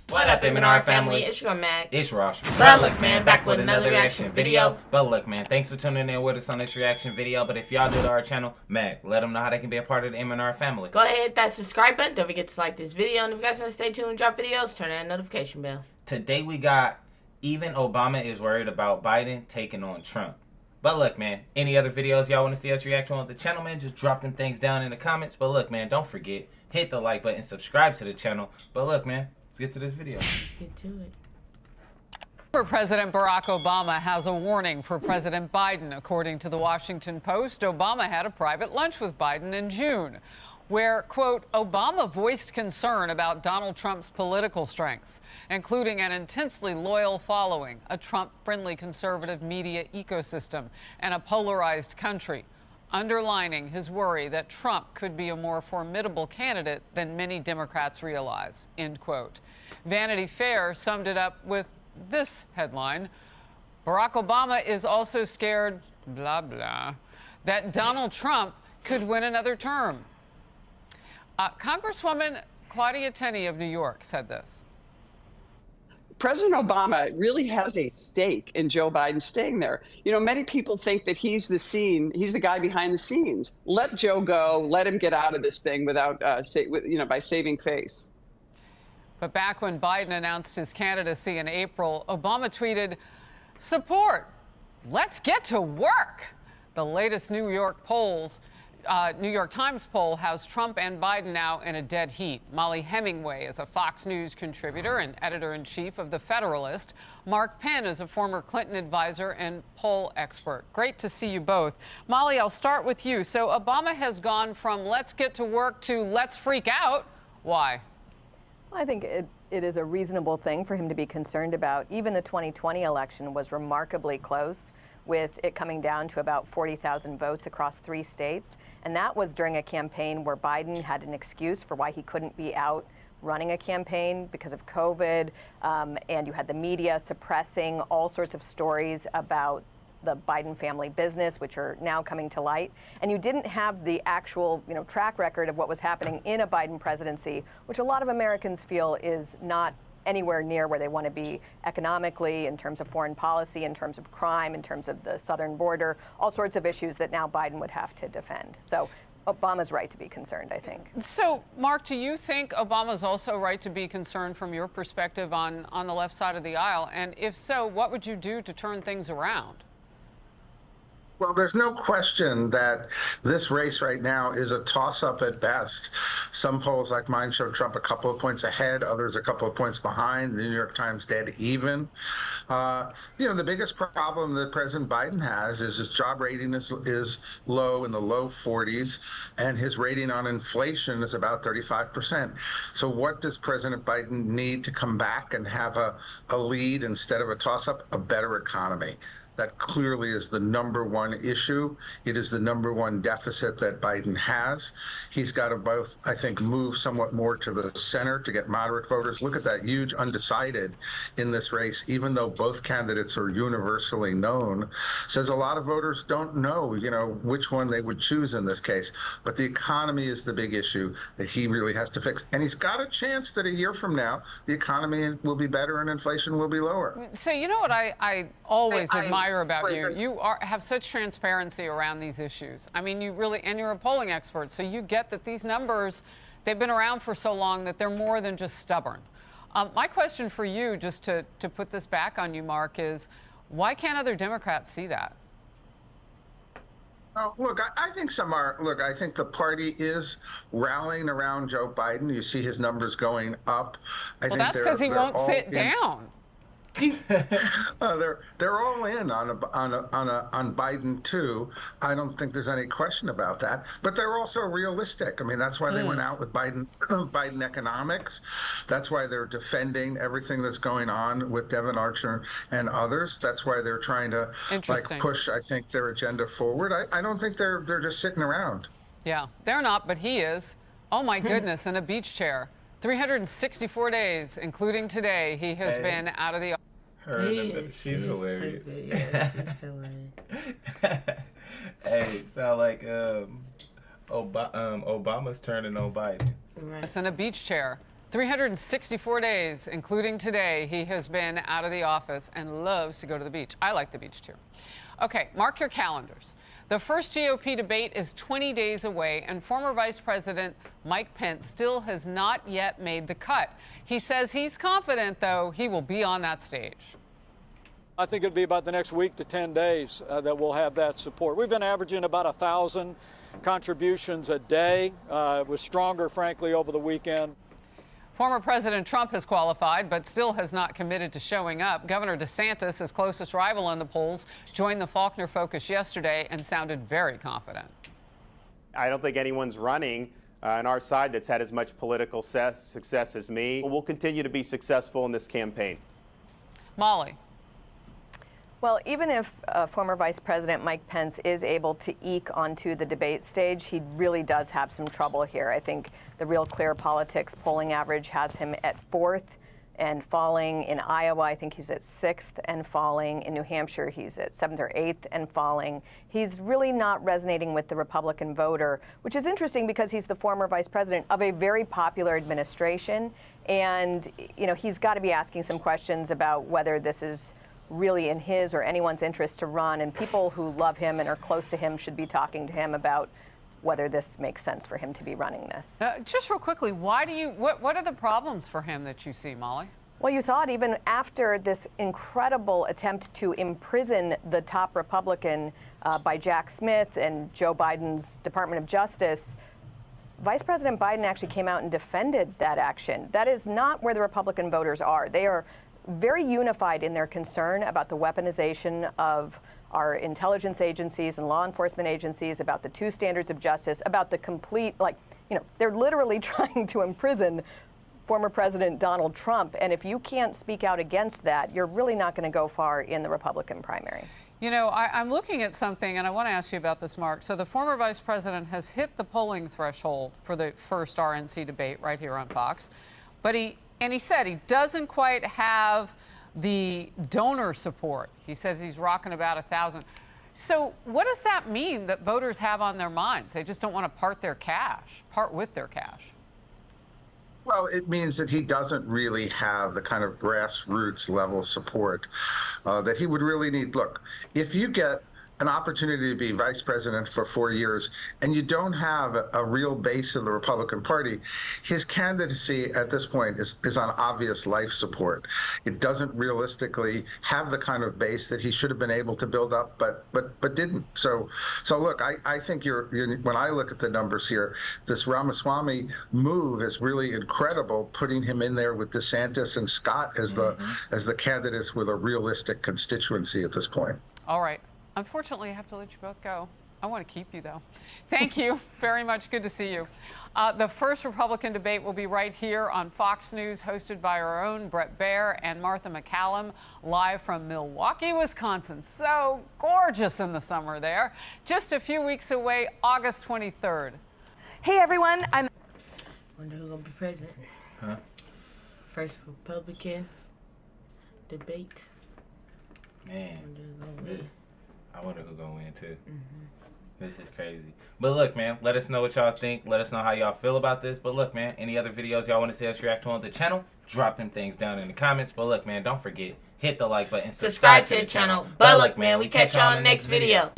What up, M&R family? It's your Mag. It's Rosh. But look, man, back with another reaction video. But look, man, thanks for tuning in with us on this reaction video. But if y'all new to our channel, Mag, let them know how they can be a part of the M&R family. Go ahead, hit that subscribe button. Don't forget to like this video. And if you guys want to stay tuned and drop videos, turn on that notification bell. Today we got even Obama is worried about Biden taking on Trump. But look, man, any other videos y'all want to see us react to on the channel, man, just drop them things down in the comments. But look, man, don't forget, hit the like button, subscribe to the channel. But look, man, let's get to this video. Let's get to it. President Barack Obama has a warning for President Biden. According to the Washington Post, Obama had a private lunch with Biden in June, where, quote, Obama voiced concern about Donald Trump's political strengths, including an intensely loyal following, a Trump-friendly conservative media ecosystem, and a polarized country, underlining his worry that Trump could be a more formidable candidate than many Democrats realize, end quote. Vanity Fair summed it up with this headline: Barack Obama is also scared, blah, blah, that Donald Trump could win another term. Congresswoman Claudia Tenney of New York said this. President Obama really has a stake in Joe Biden staying there. You know, many people think that he's the guy behind the scenes. Let Joe go, let him get out of this thing without, by saving face. But back when Biden announced his candidacy in April, Obama tweeted, support, let's get to work. The latest New York Times poll has Trump and Biden now in a dead heat. Molly Hemingway is a Fox News contributor and editor-in-chief of The Federalist. Mark Penn is a former Clinton advisor and poll expert. Great to see you both. Molly, I'll start with you. So Obama has gone from let's get to work to let's freak out. Why? I think it is a reasonable thing for him to be concerned about. Even the 2020 election was remarkably close, with it coming down to about 40,000 votes across 3 states. And that was during a campaign where Biden had an excuse for why he couldn't be out running a campaign because of COVID. And you had the media suppressing all sorts of stories about the Biden family business, which are now coming to light. And you didn't have the actual, track record of what was happening in a Biden presidency, which a lot of Americans feel is not anywhere near where they want to be economically, in terms of foreign policy, in terms of crime, in terms of the southern border, all sorts of issues that now Biden would have to defend. So Obama's right to be concerned, I think. So, Mark, do you think Obama's also right to be concerned from your perspective on the left side of the aisle? And if so, what would you do to turn things around? Well, there's no question that this race right now is a toss-up at best. Some polls like mine show Trump a couple of points ahead, others a couple of points behind, the New York Times dead even. The biggest problem that President Biden has is his job rating is low, in the low 40s, and his rating on inflation is about 35%. So what does President Biden need to come back and have a lead instead of a toss-up? A better economy. That clearly is the #1 issue. It is the #1 deficit that Biden has. He's got to both, I think, move somewhat more to the center to get moderate voters. Look at that huge undecided in this race, even though both candidates are universally known. Says a lot of voters don't know, which one they would choose in this case. But the economy is the big issue that he really has to fix. And he's got a chance that a year from now, the economy will be better and inflation will be lower. So you know what I always admire about you? You have such transparency around these issues. I mean, and you're a polling expert, so you get that these numbers, they've been around for so long that they're more than just stubborn. My question for you, just to put this back on you, Mark, is why can't other Democrats see that? Oh, look, I think some are. Look, I think the party is rallying around Joe Biden. You see his numbers going up. Well, that's because he won't sit down. They're all in on Biden too. I don't think there's any question about that. But they're also realistic. I mean, that's why they went out with Biden economics. That's why they're defending everything that's going on with Devon Archer and others. That's why they're trying to push, I think, their agenda forward. I don't think they're just sitting around. Yeah, they're not, but he is. Oh my goodness, in a beach chair. 364 days, including today, he has been out of the office. She's hilarious. Yeah, she's hilarious. Hey, sound like Obama's turning on Biden. Right. In a beach chair. 364 days, including today, he has been out of the office and loves to go to the beach. I like the beach too. Okay, mark your calendars. The first GOP debate is 20 days away, and former Vice President Mike Pence still has not yet made the cut. He says he's confident, though, he will be on that stage. I think it'll be about the next week to 10 days that we'll have that support. We've been averaging about 1,000 contributions a day. It was stronger, frankly, over the weekend. Former President Trump has qualified, but still has not committed to showing up. Governor DeSantis, his closest rival in the polls, joined the Faulkner Focus yesterday and sounded very confident. I don't think anyone's running on our side that's had as much political success as me. We'll continue to be successful in this campaign. Molly. Well, even if former Vice President Mike Pence is able to eke onto the debate stage, he really does have some trouble here. I think the Real Clear Politics polling average has him at 4th and falling. In Iowa, I think he's at 6th and falling. In New Hampshire, he's at 7th or 8th and falling. He's really not resonating with the Republican voter, which is interesting because he's the former vice president of a very popular administration. And, you know, he's got to be asking some questions about whether this is really in his or anyone's interest to run, and people who love him and are close to him should be talking to him about whether this makes sense for him to be running this. Just real quickly, what are the problems for him that you see, Molly? Well, you saw it even after this incredible attempt to imprison the top Republican by Jack Smith and Joe Biden's Department of Justice. Vice President Biden actually came out and defended that action. That is not where the Republican voters are. They are very unified in their concern about the weaponization of our intelligence agencies and law enforcement agencies, about the two standards of justice, about the complete, they're literally trying to imprison former President Donald Trump. And if you can't speak out against that, you're really not going to go far in the Republican primary. You know, I'm looking at something, and I want to ask you about this, Mark. So the former vice president has hit the polling threshold for the first RNC debate right here on Fox, but he said he doesn't quite have the donor support. He says he's rocking about 1,000. So what does that mean that voters have on their minds? They just don't want to part with their cash. Well, it means that he doesn't really have the kind of grassroots level support that he would really need. Look, if you get an opportunity to be vice president for 4 years and you don't have a real base in the Republican Party, his candidacy at this point is on obvious life support. It doesn't realistically have the kind of base that he should have been able to build up, but didn't. So look, I think when I look at the numbers here, this Ramaswamy move is really incredible, putting him in there with DeSantis and Scott as the candidates with a realistic constituency at this point. All right. Unfortunately, I have to let you both go. I want to keep you, though. Thank you very much. Good to see you. The first Republican debate will be right here on Fox News, hosted by our own Bret Baier and Martha McCallum, live from Milwaukee, Wisconsin. So gorgeous in the summer there. Just a few weeks away, August 23rd. Hey, everyone. Wonder who's going to be president. Huh? First Republican debate. Man. Wonder who's going to win. I wonder who's going to win, too. This is crazy. But look, man, let us know what y'all think. Let us know how y'all feel about this. But look, man, any other videos y'all want to see us react to on the channel, drop them things down in the comments. But look, man, don't forget, hit the like button, Subscribe to the channel. But look, man, we catch y'all on the next video.